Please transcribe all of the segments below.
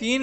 3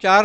4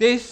23